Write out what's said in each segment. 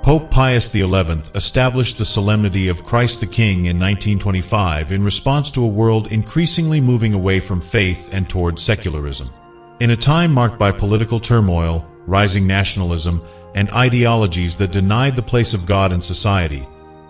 Pope Pius XI established the Solemnity of Christ the King in 1925 in response to a world increasingly moving away from faith and toward secularism. In a time marked by political turmoil, rising nationalism, and ideologies that denied the place of God in society,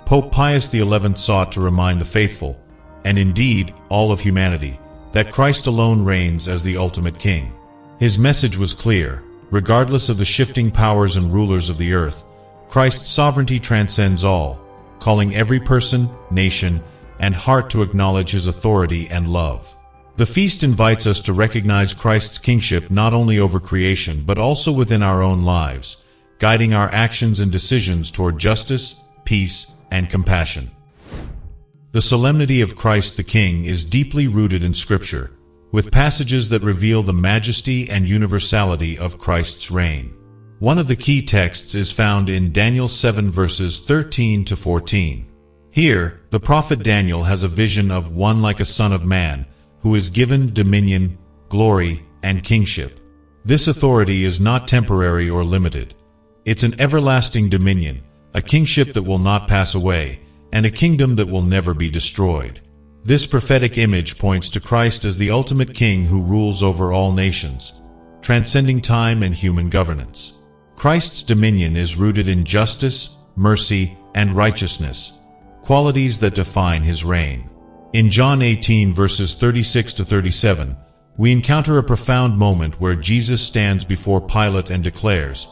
Pope Pius XI sought to remind the faithful, and indeed all of humanity, that Christ alone reigns as the ultimate King. His message was clear: regardless of the shifting powers and rulers of the earth, Christ's sovereignty transcends all, calling every person, nation, and heart to acknowledge His authority and love. The feast invites us to recognize Christ's kingship not only over creation but also within our own lives, guiding our actions and decisions toward justice, peace, and compassion. The Solemnity of Christ the King is deeply rooted in Scripture, with passages that reveal the majesty and universality of Christ's reign. One of the key texts is found in Daniel 7 verses 13 to 14. Here, the prophet Daniel has a vision of one like a son of man, who is given dominion, glory, and kingship. This authority is not temporary or limited. It's an everlasting dominion, a kingship that will not pass away, and a kingdom that will never be destroyed. This prophetic image points to Christ as the ultimate King who rules over all nations, transcending time and human governance. Christ's dominion is rooted in justice, mercy, and righteousness, qualities that define His reign. In John 18 verses 36 to 37, we encounter a profound moment where Jesus stands before Pilate and declares,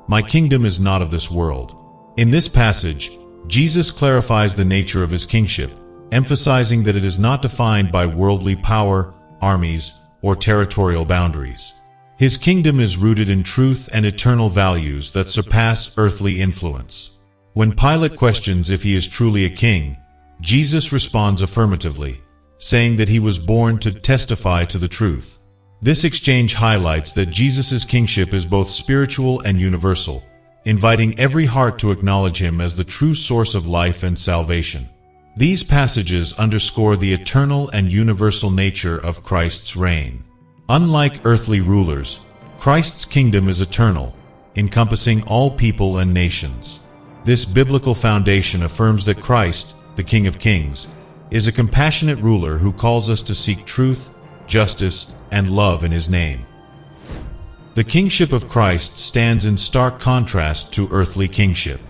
"My kingdom is not of this world." In this passage, Jesus clarifies the nature of His kingship, emphasizing that it is not defined by worldly power, armies, or territorial boundaries. His kingdom is rooted in truth and eternal values that surpass earthly influence. When Pilate questions if He is truly a king, Jesus responds affirmatively, saying that He was born to testify to the truth. This exchange highlights that Jesus' kingship is both spiritual and universal, inviting every heart to acknowledge Him as the true source of life and salvation. These passages underscore the eternal and universal nature of Christ's reign. Unlike earthly rulers, Christ's kingdom is eternal, encompassing all people and nations. This biblical foundation affirms that Christ, the King of Kings, is a compassionate ruler who calls us to seek truth, justice, and love in His name. The kingship of Christ stands in stark contrast to earthly kingship.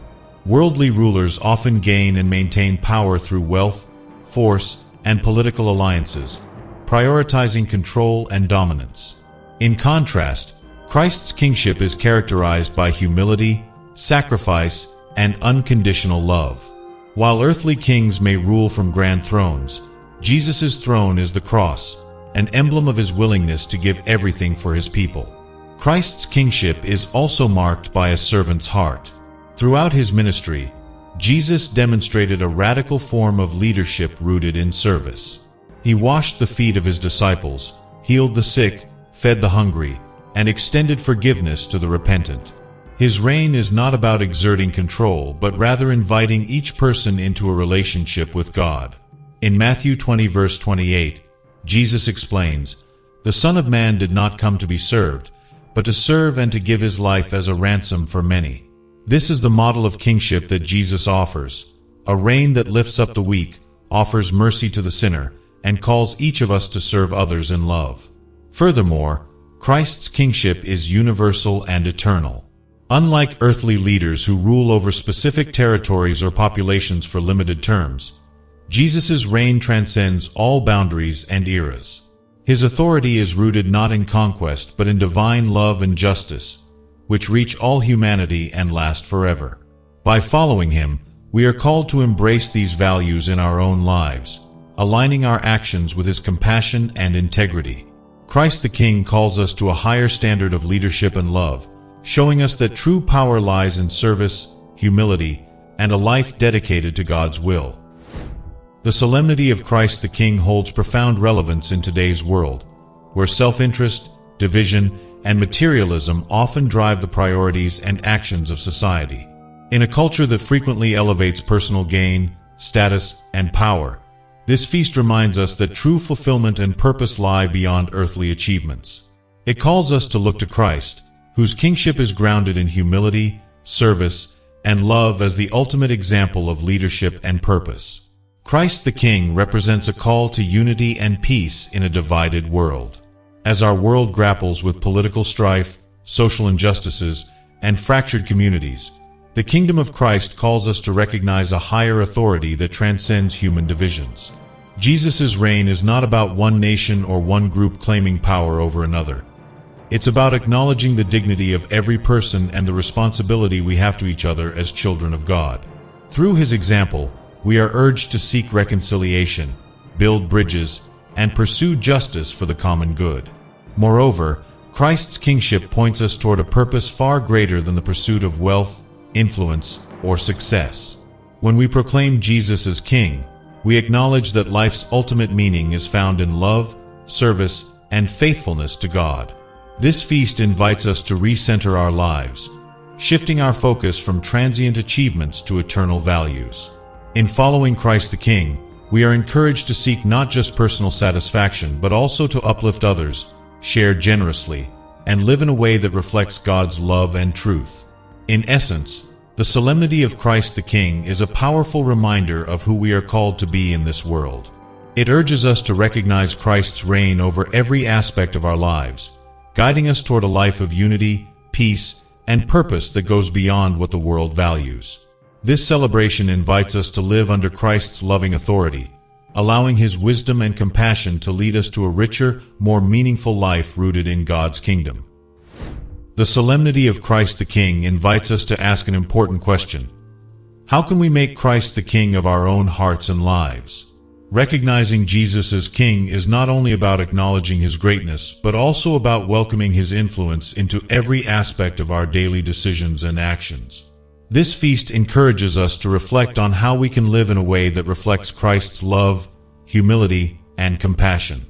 Worldly rulers often gain and maintain power through wealth, force, and political alliances, prioritizing control and dominance. In contrast, Christ's kingship is characterized by humility, sacrifice, and unconditional love. While earthly kings may rule from grand thrones, Jesus' throne is the cross, an emblem of His willingness to give everything for His people. Christ's kingship is also marked by a servant's heart. Throughout His ministry, Jesus demonstrated a radical form of leadership rooted in service. He washed the feet of His disciples, healed the sick, fed the hungry, and extended forgiveness to the repentant. His reign is not about exerting control, but rather inviting each person into a relationship with God. In Matthew 20 verse 28, Jesus explains, "The Son of Man did not come to be served, but to serve and to give His life as a ransom for many." This is the model of kingship that Jesus offers, a reign that lifts up the weak, offers mercy to the sinner, and calls each of us to serve others in love. Furthermore, Christ's kingship is universal and eternal. Unlike earthly leaders who rule over specific territories or populations for limited terms, Jesus' reign transcends all boundaries and eras. His authority is rooted not in conquest but in divine love and justice, which reach all humanity and last forever. By following Him, we are called to embrace these values in our own lives, aligning our actions with His compassion and integrity. Christ the King calls us to a higher standard of leadership and love, showing us that true power lies in service, humility, and a life dedicated to God's will. The Solemnity of Christ the King holds profound relevance in today's world, where self-interest, division, and materialism often drive the priorities and actions of society. In a culture that frequently elevates personal gain, status, and power, this feast reminds us that true fulfillment and purpose lie beyond earthly achievements. It calls us to look to Christ, whose kingship is grounded in humility, service, and love as the ultimate example of leadership and purpose. Christ the King represents a call to unity and peace in a divided world. As our world grapples with political strife, social injustices, and fractured communities, the kingdom of Christ calls us to recognize a higher authority that transcends human divisions. Jesus' reign is not about one nation or one group claiming power over another. It's about acknowledging the dignity of every person and the responsibility we have to each other as children of God. Through his example, we are urged to seek reconciliation, build bridges, and pursue justice for the common good. Moreover, Christ's kingship points us toward a purpose far greater than the pursuit of wealth, influence, or success. When we proclaim Jesus as King, we acknowledge that life's ultimate meaning is found in love, service, and faithfulness to God. This feast invites us to recenter our lives, shifting our focus from transient achievements to eternal values. In following Christ the King, we are encouraged to seek not just personal satisfaction but also to uplift others, share generously, and live in a way that reflects God's love and truth. In essence, the solemnity of Christ the King is a powerful reminder of who we are called to be in this world. It urges us to recognize Christ's reign over every aspect of our lives, guiding us toward a life of unity, peace, and purpose that goes beyond what the world values. This celebration invites us to live under Christ's loving authority, allowing his wisdom and compassion to lead us to a richer, more meaningful life rooted in God's kingdom. The solemnity of Christ the King invites us to ask an important question. How can we make Christ the King of our own hearts and lives? Recognizing Jesus as King is not only about acknowledging his greatness, but also about welcoming his influence into every aspect of our daily decisions and actions. This feast encourages us to reflect on how we can live in a way that reflects Christ's love, humility, and compassion.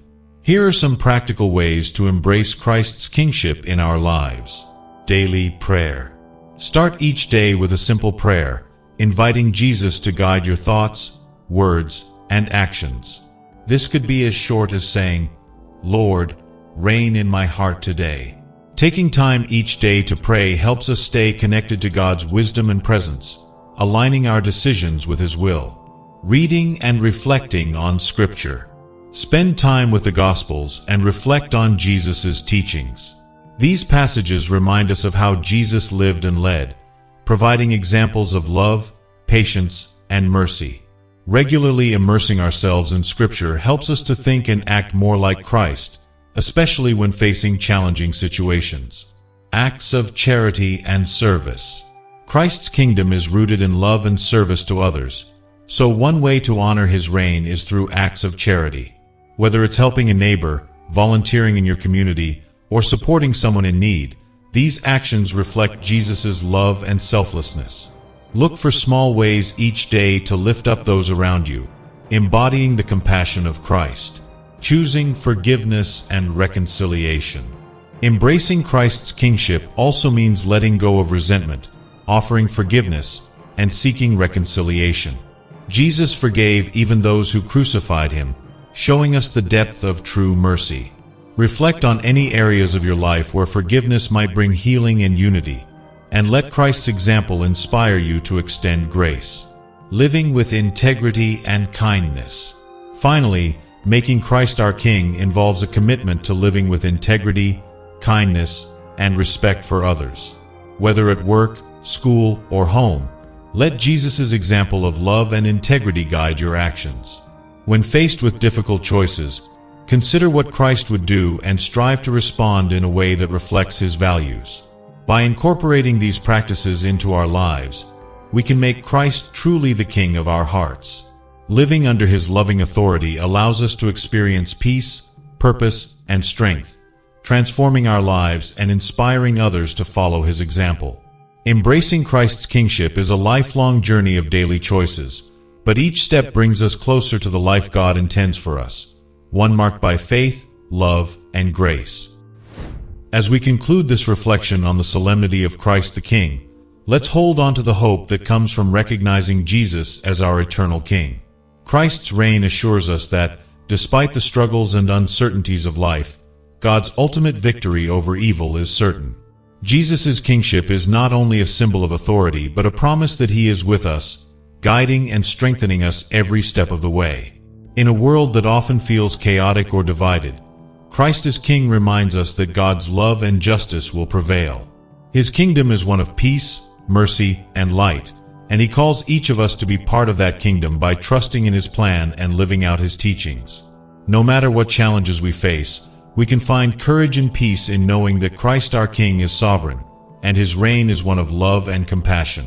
Here are some practical ways to embrace Christ's kingship in our lives. Daily prayer. Start each day with a simple prayer, inviting Jesus to guide your thoughts, words, and actions. This could be as short as saying, "Lord, reign in my heart today." Taking time each day to pray helps us stay connected to God's wisdom and presence, aligning our decisions with his will. Reading and reflecting on Scripture. Spend time with the Gospels and reflect on Jesus' teachings. These passages remind us of how Jesus lived and led, providing examples of love, patience, and mercy. Regularly immersing ourselves in Scripture helps us to think and act more like Christ, especially when facing challenging situations. Acts of charity and service. Christ's kingdom is rooted in love and service to others, so one way to honor his reign is through acts of charity. Whether it's helping a neighbor, volunteering in your community, or supporting someone in need, these actions reflect Jesus' love and selflessness. Look for small ways each day to lift up those around you, embodying the compassion of Christ. Choosing forgiveness and reconciliation. Embracing Christ's kingship also means letting go of resentment, offering forgiveness, and seeking reconciliation. Jesus forgave even those who crucified him, showing us the depth of true mercy. Reflect on any areas of your life where forgiveness might bring healing and unity, and let Christ's example inspire you to extend grace. Living with integrity and kindness. Finally, making Christ our King involves a commitment to living with integrity, kindness, and respect for others. Whether at work, school, or home, let Jesus' example of love and integrity guide your actions. When faced with difficult choices, consider what Christ would do and strive to respond in a way that reflects his values. By incorporating these practices into our lives, we can make Christ truly the King of our hearts. Living under his loving authority allows us to experience peace, purpose, and strength, transforming our lives and inspiring others to follow his example. Embracing Christ's kingship is a lifelong journey of daily choices, but each step brings us closer to the life God intends for us, one marked by faith, love, and grace. As we conclude this reflection on the solemnity of Christ the King, let's hold on to the hope that comes from recognizing Jesus as our eternal King. Christ's reign assures us that, despite the struggles and uncertainties of life, God's ultimate victory over evil is certain. Jesus' kingship is not only a symbol of authority, but a promise that He is with us, guiding and strengthening us every step of the way. In a world that often feels chaotic or divided, Christ as King reminds us that God's love and justice will prevail. His kingdom is one of peace, mercy, and light, and He calls each of us to be part of that kingdom by trusting in His plan and living out His teachings. No matter what challenges we face, we can find courage and peace in knowing that Christ our King is sovereign, and His reign is one of love and compassion.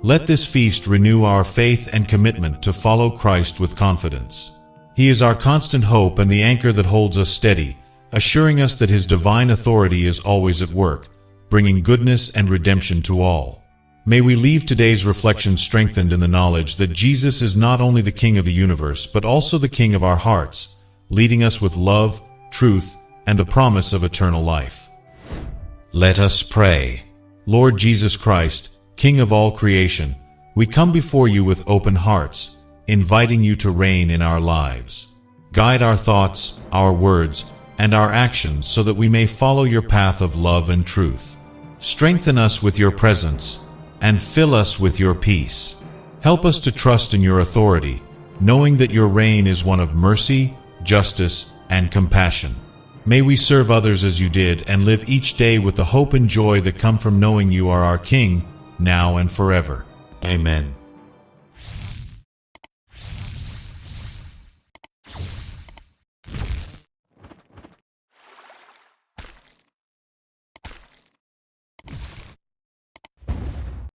Let this feast renew our faith and commitment to follow Christ with confidence. He is our constant hope and the anchor that holds us steady, assuring us that His divine authority is always at work, bringing goodness and redemption to all. May we leave today's reflection strengthened in the knowledge that Jesus is not only the King of the universe, but also the King of our hearts, leading us with love, truth, and the promise of eternal life. Let us pray. Lord Jesus Christ, King of all creation, we come before You with open hearts, inviting You to reign in our lives. Guide our thoughts, our words, and our actions so that we may follow Your path of love and truth. Strengthen us with Your presence, and fill us with Your peace. Help us to trust in Your authority, knowing that Your reign is one of mercy, justice, and compassion. May we serve others as You did and live each day with the hope and joy that come from knowing You are our King, now and forever. Amen.